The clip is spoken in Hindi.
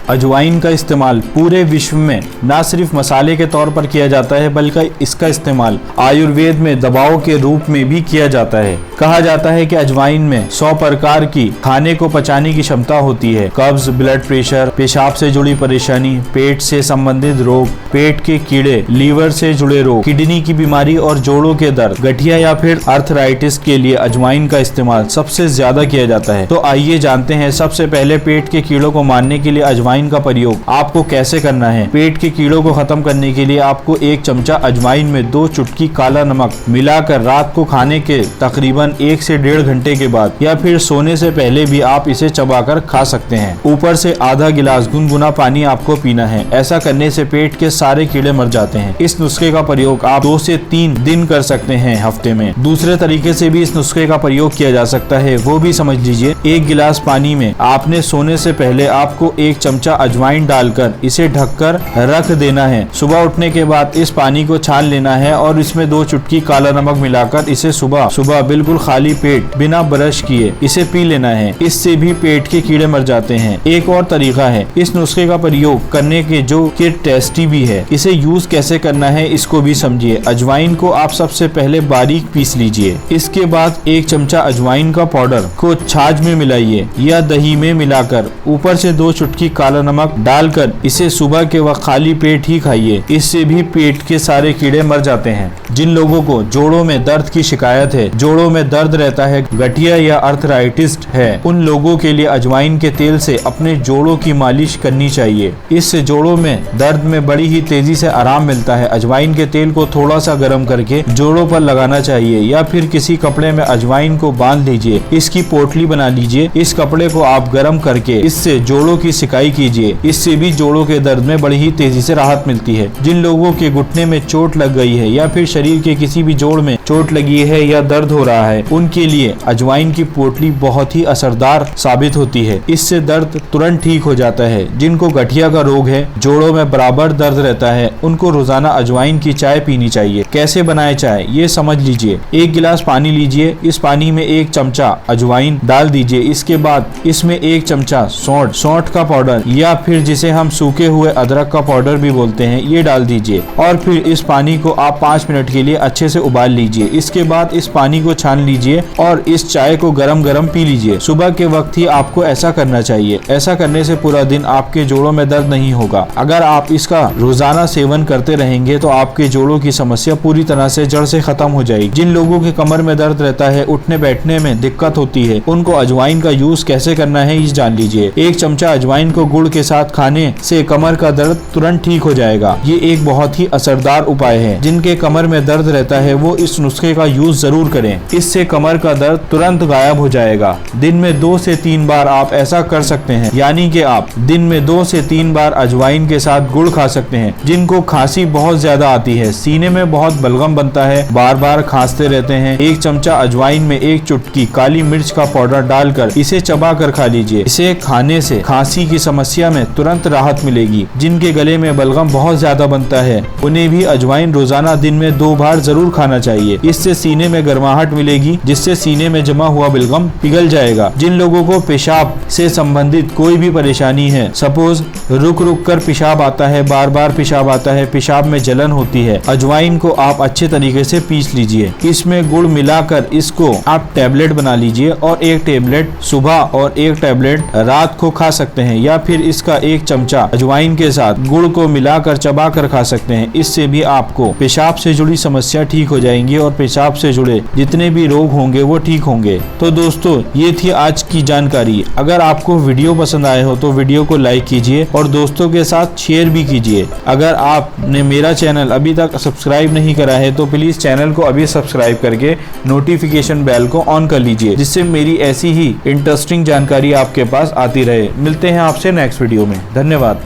अजवाइन का इस्तेमाल पूरे विश्व में न सिर्फ मसाले के तौर पर किया जाता है बल्कि इसका इस्तेमाल आयुर्वेद में दवाओं के रूप में भी किया जाता है। कहा जाता है कि अजवाइन में 100 प्रकार की खाने को पचाने की क्षमता होती है। कब्ज, ब्लड प्रेशर, पेशाब से जुड़ी परेशानी, पेट से संबंधित रोग, पेट के कीड़े, लीवर से जुड़े रोग, किडनी की बीमारी और जोड़ों के दर्द, गठिया या फिर आर्थराइटिस के लिए अजवाइन का इस्तेमाल सबसे ज्यादा किया जाता है। तो आइए जानते हैं सबसे पहले पेट के कीड़ों को मारने के लिए अजवाइन का प्रयोग आपको कैसे करना है। पेट के कीड़ों को खत्म करने के लिए आपको 1 चमचा अजवाइन में 2 चुटकी काला नमक मिलाकर रात को खाने के तकरीबन 1 से 1.5 घंटे के बाद या फिर सोने से पहले भी आप इसे चबाकर खा सकते हैं। ऊपर से आधा गिलास गुनगुना पानी आपको पीना है। ऐसा करने से पेट के सारे कीड़े मर जाते हैं। इस नुस्खे का प्रयोग आप 2 से 3 दिन कर सकते हैं हफ्ते में। दूसरे तरीके से भी इस नुस्खे का प्रयोग किया जा सकता है, वो भी समझ लीजिए। 1 गिलास पानी में आपने सोने से पहले आपको 1 चमचा अजवाइन डालकर इसे ढककर रख देना है। सुबह उठने के बाद इस पानी को छान लेना है और इसमें 2 चुटकी काला नमक मिलाकर इसे सुबह सुबह बिल्कुल खाली पेट बिना ब्रश किए इसे पी लेना है। इससे भी पेट के कीड़े मर जाते हैं। एक और तरीका है इस नुस्खे का प्रयोग करने के जो कि टेस्टी भी है। इसे यूज कैसे करना है इसको भी समझिए। अजवाइन को आप सबसे पहले बारीक पीस लीजिए। इसके बाद 1 चमचा अजवाइन का पाउडर को छाछ में मिलाइए या दही में मिलाकर ऊपर से 2 चुटकी काला नमक डालकर इसे सुबह के वक्त खाली पेट ही खाइए। इससे भी पेट के सारे कीड़े मर जाते हैं। जिन लोगों को जोड़ों में दर्द की शिकायत है, जोड़ों में दर्द रहता है, गठिया या आर्थराइटिस है, उन लोगों के लिए अजवाइन के तेल से अपने जोड़ों की मालिश करनी चाहिए। इससे जोड़ों में दर्द में बड़ी ही तेजी से आराम मिलता है। अजवाइन के तेल को थोड़ा सा गर्म करके जोड़ों पर लगाना चाहिए या फिर किसी कपड़े में अजवाइन को बांध लीजिए। इसकी पोटली बना लीजिए। इस कपड़े को आप गर्म करके इससे जोड़ों की सिकाई कीजिए। इससे भी जोड़ों के दर्द में बड़ी ही तेजी से राहत मिलती है। जिन लोगों के घुटने में चोट लग गई है या फिर शरीर के किसी भी जोड़ में चोट लगी है या दर्द हो रहा है, उनके लिए अजवाइन की पोटली बहुत ही असरदार साबित होती है। इससे दर्द तुरंत ठीक हो जाता है। जिनको गठिया का रोग है, जोड़ों में बराबर दर्द रहता है, उनको रोजाना अजवाइन की चाय पीनी चाहिए। कैसे बनाए चाय ये समझ लीजिए। 1 गिलास पानी लीजिए। इस पानी में 1 चमचा अजवाइन डाल दीजिए। इसके बाद इसमें 1 चमचा सौंठ का पाउडर या फिर जिसे हम सूखे हुए अदरक का पाउडर भी बोलते हैं, ये डाल दीजिए और फिर इस पानी को आप 5 मिनट के लिए अच्छे से उबाल लीजिए। इसके बाद इस पानी को छान लीजिए और इस चाय को गरम गरम पी लीजिए। सुबह के वक्त ही आपको ऐसा करना चाहिए। ऐसा करने से पूरा दिन आपके जोड़ों में दर्द नहीं होगा। अगर आप इसका रोजाना सेवन करते रहेंगे तो आपके जोड़ों की समस्या पूरी तरह से जड़ से खत्म हो जाएगी। जिन लोगों के कमर में दर्द रहता है, उठने बैठने में दिक्कत होती है, उनको अजवाइन का यूज कैसे करना है ये जान लीजिए। 1 चमचा अजवाइन को गुड़ के साथ खाने से कमर का दर्द तुरंत ठीक हो जाएगा। ये एक बहुत ही असरदार उपाय है। जिनके कमर में दर्द रहता है वो इस नुस्खे का यूज जरूर करें। इससे कमर का दर्द तुरंत गायब हो जाएगा। दिन में 2 से 3 बार आप ऐसा कर सकते हैं, यानी कि आप दिन में 2 से 3 बार अजवाइन के साथ गुड़ खा सकते हैं। जिनको खांसी बहुत ज्यादा आती है, सीने में बहुत बलगम बनता है, बार बार खांसते रहते हैं, 1 चमचा अजवाइन में 1 चुटकी काली मिर्च का पाउडर डालकर इसे चबा कर खा लीजिए। इसे खाने से खांसी की समस्या में तुरंत राहत मिलेगी। जिनके गले में बलगम बहुत ज्यादा बनता है, उन्हें भी अजवाइन रोजाना दिन में 2 बार जरूर खाना चाहिए। इससे सीने में गर्माहट मिलेगी, जिससे सीने में जमा हुआ बलगम पिघल जाएगा। जिन लोगों को पेशाब से संबंधित कोई भी परेशानी है, सपोज रुक रुक कर पेशाब आता है, बार बार पेशाब आता है, पेशाब में जलन होती है, अजवाइन को आप अच्छे तरीके से पीस लीजिए। इसमें गुड़ मिलाकर इसको आप टैबलेट बना लीजिए और 1 टैबलेट सुबह और 1 टैबलेट रात को खा सकते हैं या फिर इसका 1 चमचा अजवाइन के साथ गुड़ को मिलाकर चबा कर खा सकते हैं। इससे भी आपको पेशाब से जुड़ी समस्या ठीक हो जाएंगी और पेशाब से जुड़े जितने भी रोग होंगे वो ठीक होंगे। तो दोस्तों ये थी आज की जानकारी। अगर आपको वीडियो पसंद आए हो तो वीडियो को लाइक कीजिए और दोस्तों के साथ शेयर भी कीजिए। अगर आपने मेरा चैनल अभी तक सब्सक्राइब नहीं करा है तो प्लीज चैनल को अभी सब्सक्राइब करके नोटिफिकेशन बेल को ऑन कर लीजिए, जिससे मेरी ऐसी ही इंटरेस्टिंग जानकारी आपके पास आती रहे। मिलते हैं आपसे नेक्स्ट वीडियो में। धन्यवाद।